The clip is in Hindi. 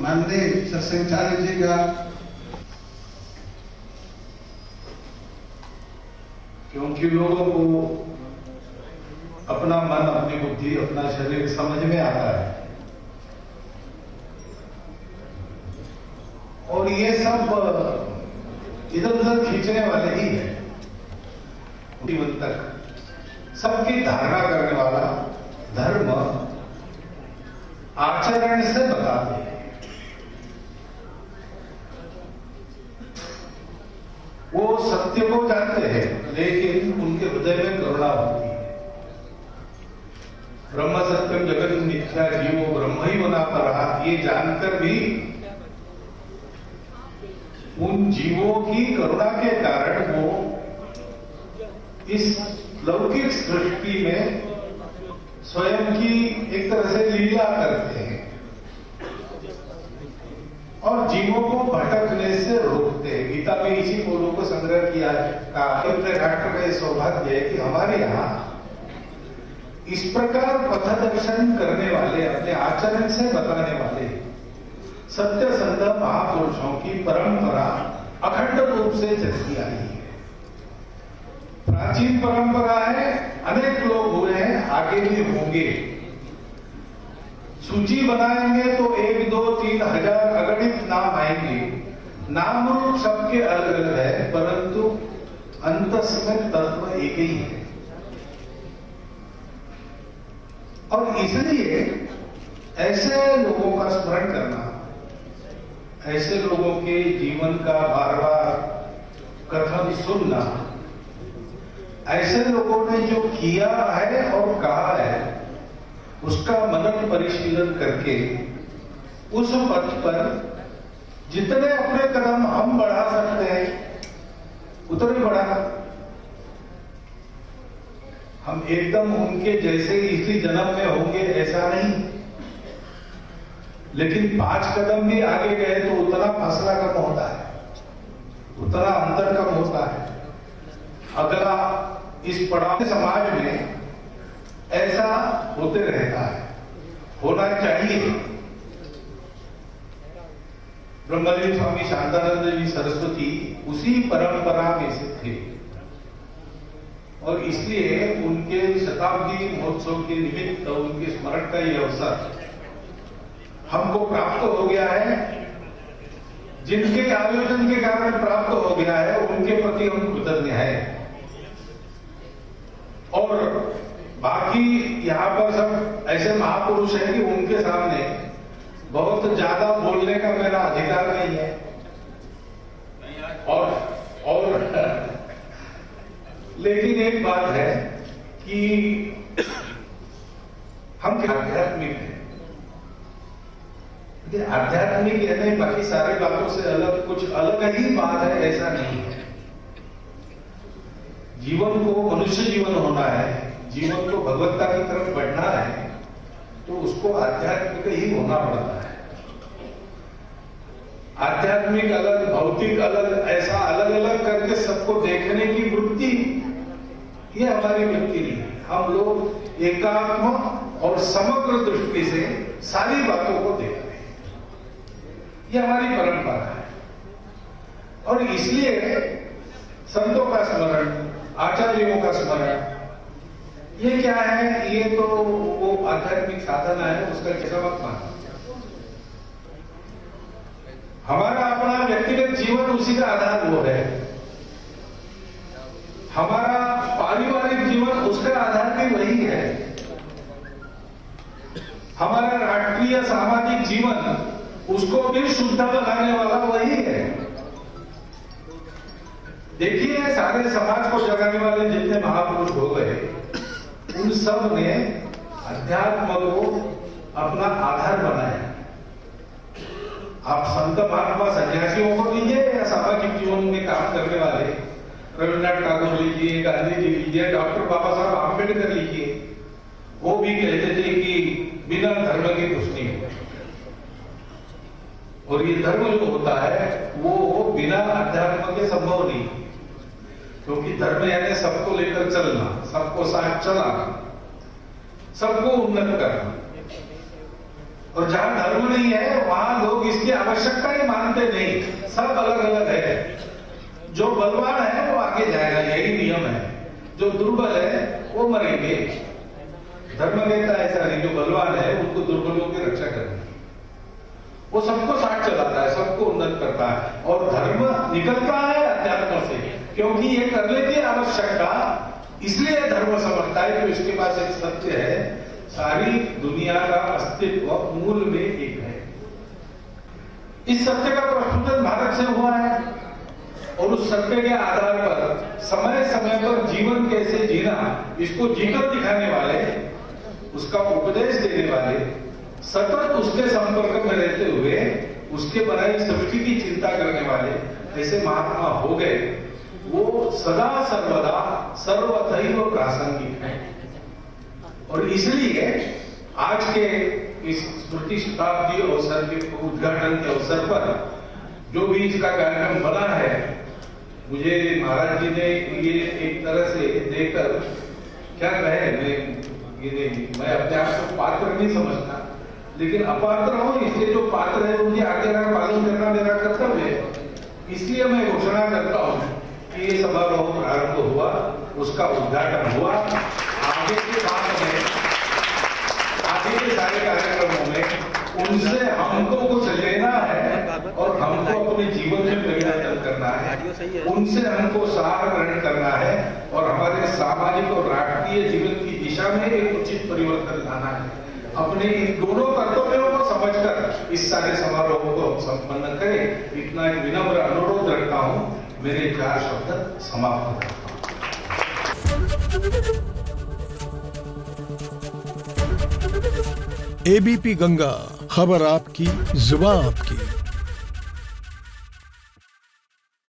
माननीय सत्संगाचार्य जी का, क्योंकि लोगों को अपना मन, अपनी बुद्धि, अपना शरीर समझ में आता है और ये सब इधर उधर खींचने वाले ही है। जीवन तक सबकी धारणा करने वाला धर्म आचरण से बताते हैं। वो सत्य को जानते हैं लेकिन उनके हृदय में करुणा होती है। ब्रह्म सत्यम जगत मिथ्या जीवो ब्रह्म ही बना पड़ा, ये जानकर भी उन जीवों की करुणा के कारण वो इस लौकिक सृष्टि में स्वयं की एक तरह से लीला करते हैं और जीवों को भटकने से रोकते हैं। गीता में इसी बोलों को संग्रह किया है। डॉक्टर का सौभाग्य है कि हमारे यहाँ इस प्रकार पथ दर्शन करने वाले, अपने आचरण से बताने वाले सत्य संत महापुरुषों की परंपरा अखंड रूप से चलती आई है। प्राचीन परंपरा है, अनेक लोग हुए हैं, आगे भी होंगे। सूची बनाएंगे तो 1, 2, 3 हजार अगणित नाम आएंगे। नाम रूप सबके अलग अलग है परंतु अंतस्मिन तत्व एक ही है। और इसलिए ऐसे लोगों का स्मरण करना, ऐसे लोगों के जीवन का बार बार कथन सुनना, ऐसे लोगों ने जो किया है और कहा है उसका मनन परिशीलन करके उस पथ पर जितने अपने कदम हम बढ़ा सकते हैं उतने बढ़ाना। हम एकदम उनके जैसे इसी जन्म में होंगे ऐसा नहीं, लेकिन 5 कदम भी आगे गए तो उतना फासला कम होता है, उतना अंतर कम होता है। अगला इस पड़ाव समाज में ऐसा होते रहता है, होना चाहिए। ब्रह्मलीन स्वामी शांतानंद जी सरस्वती उसी परंपरा में से थे और इसलिए उनके शताब्दी महोत्सव के निमित्त उनके स्मरण का ये अवसर हमको प्राप्त हो गया है। जिनके आयोजन के कारण प्राप्त हो गया है उनके प्रति हम कृतज्ञ हैं। और बाकी यहाँ पर सब ऐसे महापुरुष हैं कि उनके सामने बहुत ज्यादा बोलने का मेरा अधिकार नहीं है। और लेकिन एक बात है कि हम आध्यात्मिक हैं। आध्यात्मिक यानी बाकी सारे बातों से अलग, कुछ अलग ही बात है ऐसा नहीं है। जीवन को मनुष्य जीवन होना है, जीवन को भगवत्ता की तरफ बढ़ना है तो उसको आध्यात्मिक ही होना पड़ता है। आध्यात्मिक अलग, भौतिक अलग, ऐसा अलग अलग करके सबको देखने की वृत्ति ये हमारी वृत्ति नहीं है। हम लोग एकात्म और समग्र दृष्टि से सारी बातों को देखते हैं, ये हमारी परंपरा है। और इसलिए संतों का स्मरण, आचार्यों का स्मरण, ये क्या है, ये तो वो आध्यात्मिक साधना है, उसका कैसा मत मानो। हमारा अपना व्यक्तिगत जीवन उसी का आधार वो है, हमारा पारिवारिक जीवन उसका आधार भी वही है, हमारा राष्ट्रीय सामाजिक जीवन उसको भी शुद्ध बनाने वाला वही है। देखिए सारे समाज को जगाने वाले जितने महापुरुष हो गए उन सब ने अध्यात्म को अपना आधार बनाया। आप संत महात्मा सन्यासियों को लीजिए या सामाजिक जीवन में काम करने वाले रविन्द्रनाथ टैगोर लीजिए, गांधी जी लीजिए, डॉक्टर बाबा साहब आम्बेडकर लीजिए, वो भी कहते थे कि बिना धर्म के कुछ नहीं होता। और ये धर्म जो होता है वो बिना अध्यात्म के संभव नहीं, क्योंकि धर्म यानी सबको लेकर चलना, सबको साथ चलाना, सबको उन्नत करना। और जहां धर्म नहीं है वहां लोग इसकी आवश्यकता ही मानते नहीं, सब अलग अलग है। जो बलवान है वो आगे जाएगा, यही नियम है। जो दुर्बल है वो मरेंगे। धर्म कहता है ऐसा नहीं, जो बलवान है उनको दुर्बलों की रक्षा करनी, वो सबको साथ चलाता है, सबको उन्नत करता है। और धर्म निकलता है अध्यात्म से, क्योंकि ये कर लेती है आवश्यकता, इसलिए धर्म समझता है कि इसके पास एक सत्य है, सारी दुनिया का अस्तित्व मूल में एक है। इस सत्य का प्रस्फुटन भारत से हुआ है और उस सत्य के आधार पर समय समय पर जीवन कैसे जीना, इसको जीकर दिखाने वाले, उसका उपदेश देने वाले, सतत उसके संपर्क में रहते हुए उसके बनाई सृष्टि की चिंता करने वाले ऐसे महात्मा हो गए। वो सदा सर्वदा सर्वथैव प्रासंगिक है। और इसलिए आज के इस स्मृति शताब्दी अवसर के उद्घाटन के अवसर पर जो भी इसका कार्यक्रम बना है, मुझे महाराज जी ने ये एक तरह से देकर क्या कहे, मैं अपने आप को पात्र नहीं समझता, लेकिन अपात्र हो, इसलिए जो पात्र है उनकी आज्ञा का पालन करना मेरा कर्तव्य है। इसलिए मैं घोषणा करता हूं कि ये समारोह प्रारंभ हुआ, उसका उद्घाटन हुआ। आगे के बाद में, आगे के सारे कार्यक्रमों में उनसे हमको कुछ लेना है और हमको अपने जीवन में परिवर्तन करना है, उनसे हमको सहारा ग्रहण करना है और हमारे सामाजिक और राष्ट्रीय जीवन की दिशा में एक उचित परिवर्तन लाना है। अपने इन दोनों कर्तव्यों को समझकर इस सारे समारोह को हम संपन्न करें, इतना एक विनम्र अनुरोध रखता हूं। मेरे 4 शब्द समाप्त करता हूं। एबीपी गंगा, खबर आपकी, जुबान आपकी।